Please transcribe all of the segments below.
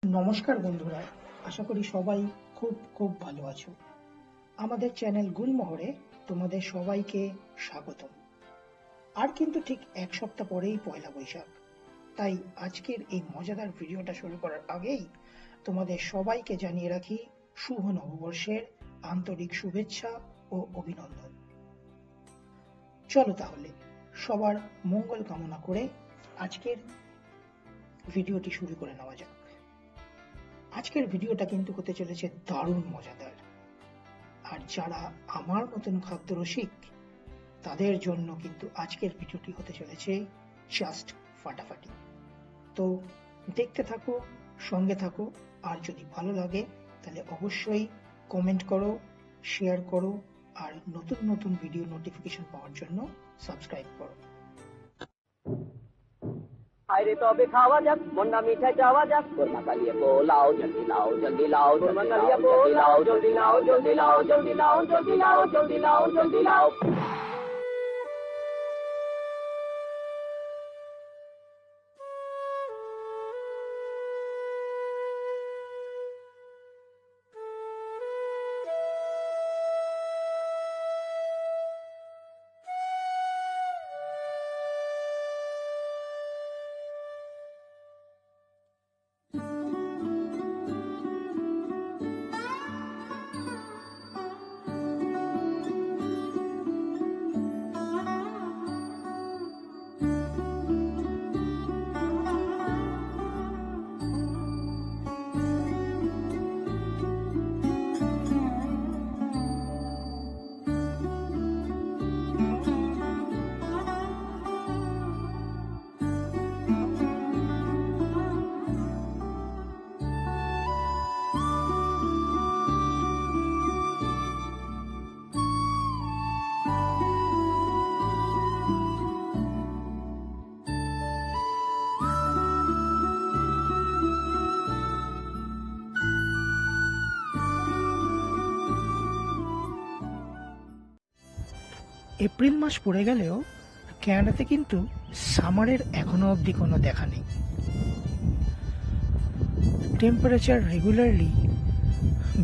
নমস্কার বন্ধুরা, আশা করি সবাই খুব খুব ভালো আছো। আমাদের চ্যানেল গুলমোহরে তোমাদের সবাইকে স্বাগতম। আর কিন্তু ঠিক এক সপ্তাহ পরেই পয়লা বৈশাখ, তাই আজকের এই মজাদার ভিডিওটা শুরু করার আগেই তোমাদের সবাইকে জানিয়ে রাখি শুভ নববর্ষের আন্তরিক শুভেচ্ছা ও অভিনন্দন। চলো তাহলে সবার মঙ্গল কামনা করে আজকের ভিডিওটি শুরু করে নেওয়া যাক। আজকের ভিডিওটা কিন্তু হতে চলেছে দারুণ মজাদার, আর যারা আমার মতন খাদ্য রসিক তাদের জন্য কিন্তু আজকের ভিডিওটি হতে চলেছে জাস্ট ফাটাফাটি। তো দেখতে থাকো, সঙ্গে থাকো, আর যদি ভালো লাগে তাহলে অবশ্যই কমেন্ট করো, শেয়ার করো, আর নতুন নতুন ভিডিও নোটিফিকেশন পাওয়ার জন্য সাবস্ক্রাইব করো। আরে তবে খাওয়া যাক, মন্ডা মিঠাই চাওয়া যাক, কোরমা কালিয়ে পোলাও, জলদি লাও জলদি লাও, কোরমা কালিয়ে পোলাও, জলদি লাও জলদি লাও জলদি লাও জলদি লাও জলদি লাও জলদি লাও। এপ্রিল মাস পড়ে গেলেও ক্যানাডাতে কিন্তু সামারের এখনো অবধি কোনো দেখা নেই। Temperature regularly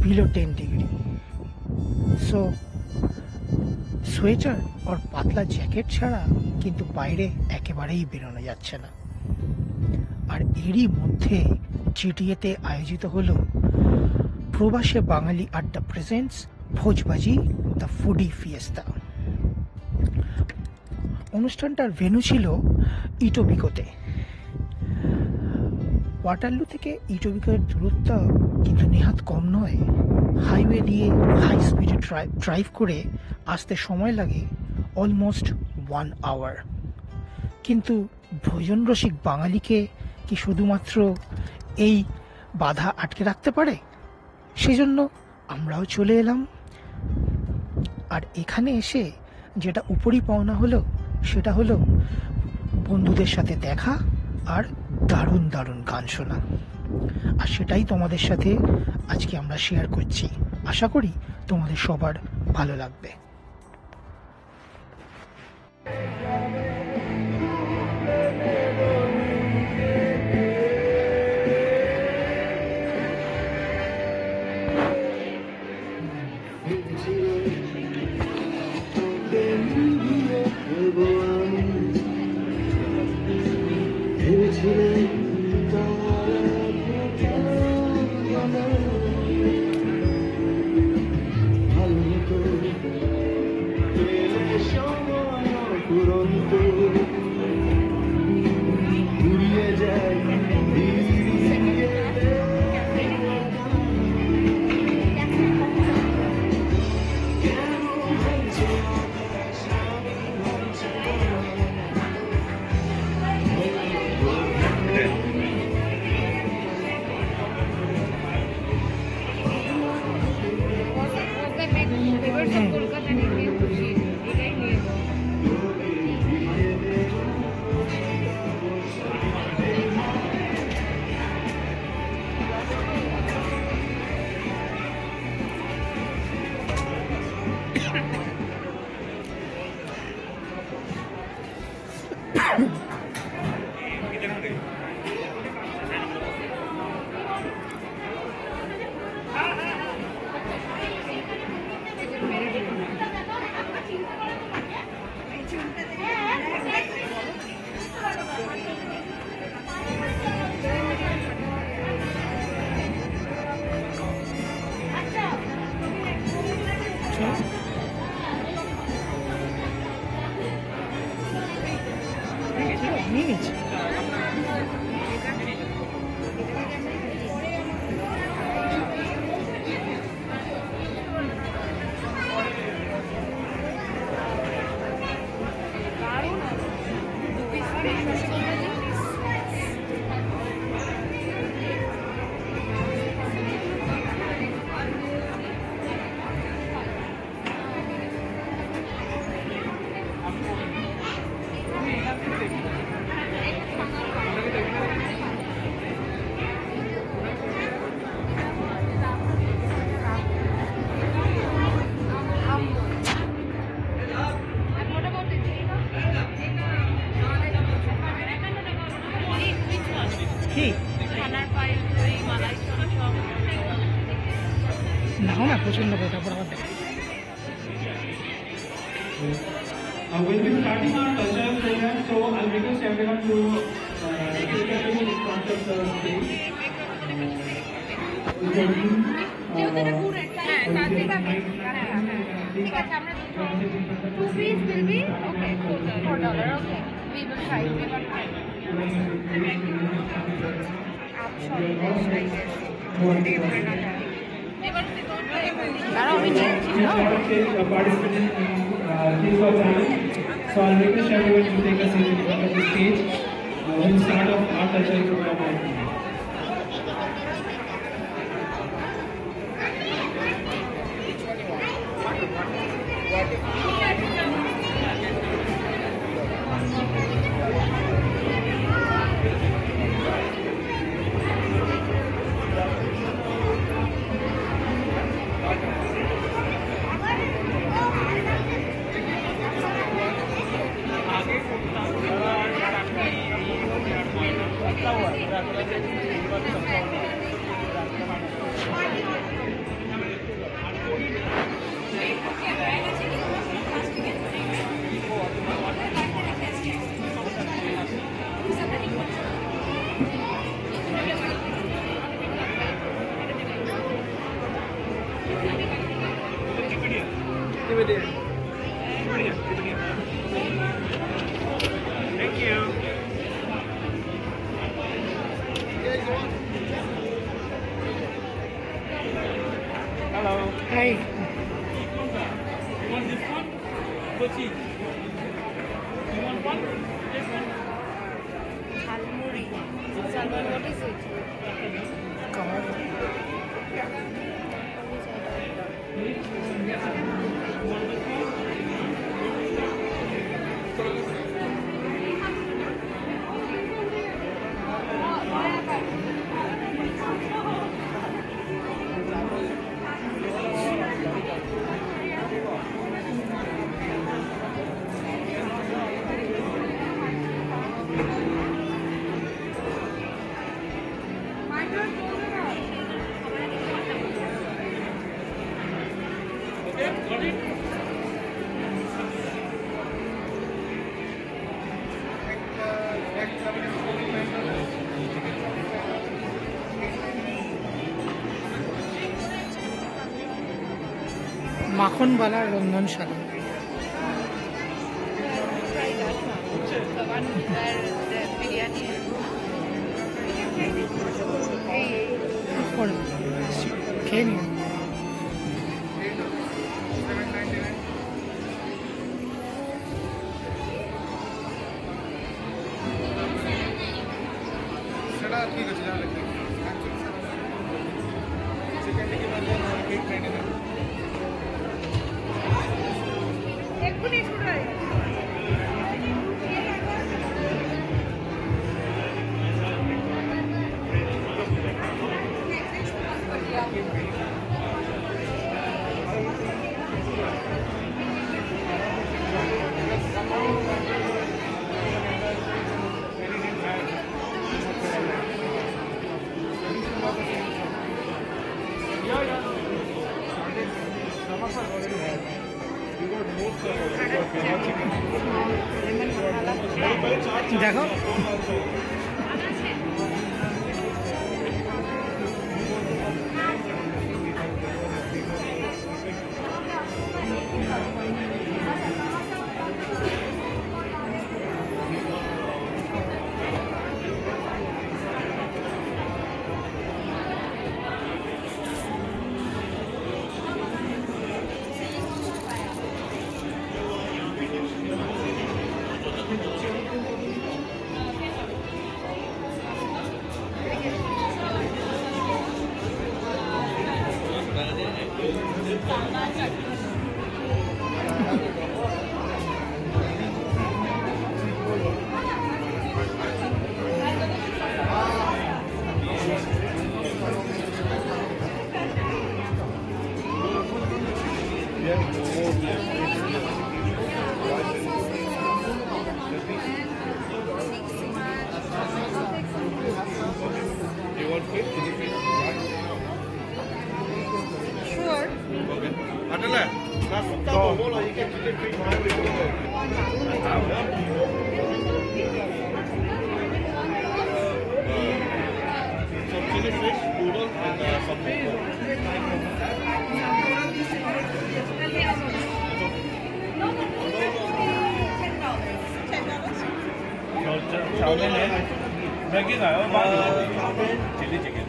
below 10 degree. So sweater আর পাতলা জ্যাকেট ছাড়া কিন্তু বাইরে একেবারেই বেরোনো যাচ্ছে না। আর এরই মধ্যে জিটিএতে আয়োজিত হলো প্রবাসে বাঙালি আড্ডা presents Bhojbaji the foodie fiesta. অনুষ্ঠানটার ভেন্যু ছিল ইটোবিকোতে। ওয়াটারলু থেকে ইটোবিকোর দূরত্ব কিন্তু নেহাত কম নয়। হাইওয়ে দিয়ে হাই স্পিডে ড্রাইভ করে আসতে সময় লাগে অলমোস্ট 1 আওয়ার। কিন্তু ভোজন রসিক বাঙালিকে কি শুধুমাত্র এই বাধা আটকে রাখতে পারে? সেজন্য আমরাও চলে এলাম। আর এখানে এসে যেটা উপরই পাওনা হলো সেটা হলো বন্ধুদের সাথে দেখা আর দারুণ দারুণ গান শোনা। আর সেটাই তোমাদের সাথে আজকে আমরা শেয়ার করছি। আশা করি তোমাদের সবার ভালো লাগবে। পুরো নাও না প্রচন্ড করে তারপর আবার দেখো। We'll be starting our cultural program, so I'll request everyone to take a step in front of the stage. Two piece will be okay. $4. Okay. We will try. We will try. I'm sorry. Participant in King of Challenge. So I'll request everyone to take a seat in front of the stage. We'll start off our cultural program right now. Thank you. Hello. Hey. You want this one? Kochi. You want one? This one? Chalmuri. Salman, what is it? Cover. Okay, got it? মাখনবালা রন্ধনশালা। Try that one. The one where the biryani is. Hey. করে খেয়ে নিও। ঠিক আছে যা লাগবে chicken টিকি burger আর cake try নেবেন এক্ষুনি শুরু হয়। দেখো You want cake? Is it cake? Sure. 得嘞，那到火锅了，一个直接可以拿回去的。Some chili fish, noodles, and some meat. Chowmein है मैगी खाओ chilli chicken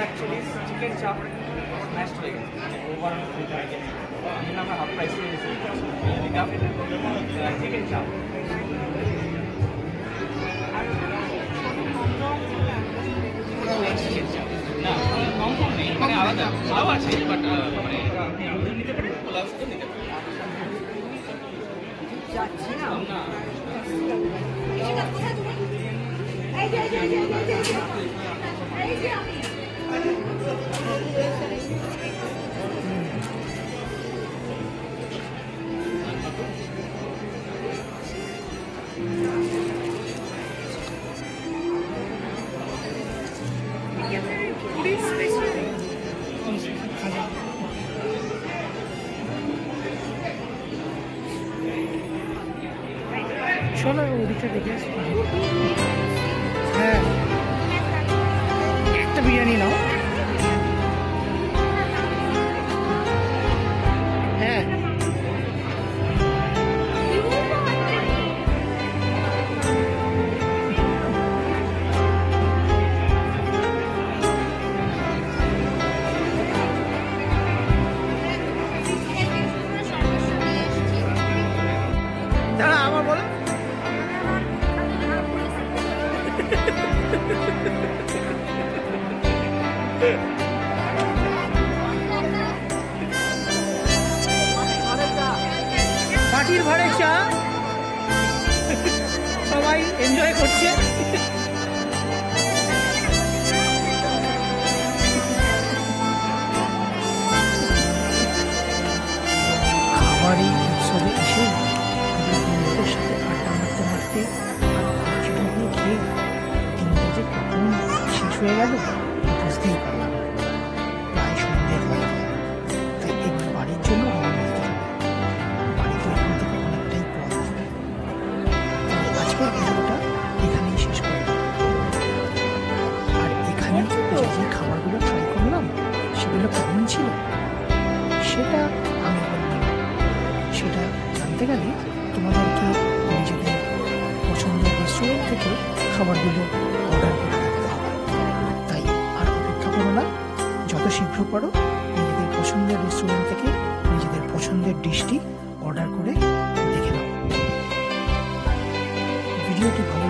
actually chicken chop mashed হয়ে গেছে ওভার আমরা হাফ প্রাইস দিয়ে দিচ্ছি চিকেন চাপ চিকেন চাপ না কম কম নেই মানে আলাদা পোলাও আছে বাট মানে আপনি আমাদের নিতে পারেন পোলাও সাথে নিতে পারেন যাচ্ছি না না এটা কোথায় তুমি এই যে আমি চলো ওদিকটা দেখে আসি। হ্যাঁ একটা বিরিয়ানি নাও। হ্যাঁ দাঁড়া আমার বলো পাটির ভাড়ে চা সবাই এনজয় করছে। খাবার এই উৎসবে এসে বন্ধুদের সাথে আড্ডা মারতে মারতে আর খেয়ে দিনটা যে কখন শেষ হয়ে গেল বুঝতেই পারলাম। প্রায় সন্ধ্যে হয়ে গেল, তাই এবার বাড়ির জন্য রওনা দিতে হবে। বাড়ি তো এখান থেকে অনেকটাই পথ। তাই আজকের ভিডিওটা এখানেই শেষ করলাম। আর এখানে যে খাবারগুলো ট্রাই করলাম সেগুলো কেমন ছিল সেটা আমি বললাম। সেটা জানতে গেলে তোমাদেরকে নিজেদের পছন্দের রেস্টুরেন্ট থেকে খাবারগুলো অর্ডার করে রাখতে হবে। তাই আর অপেক্ষা করো না, যত শীঘ্র পারো নিজেদের পছন্দের রেস্টুরেন্ট থেকে নিজেদের পছন্দের ডিশটি অর্ডার করে দেখে নাও। ভিডিওটি ভালো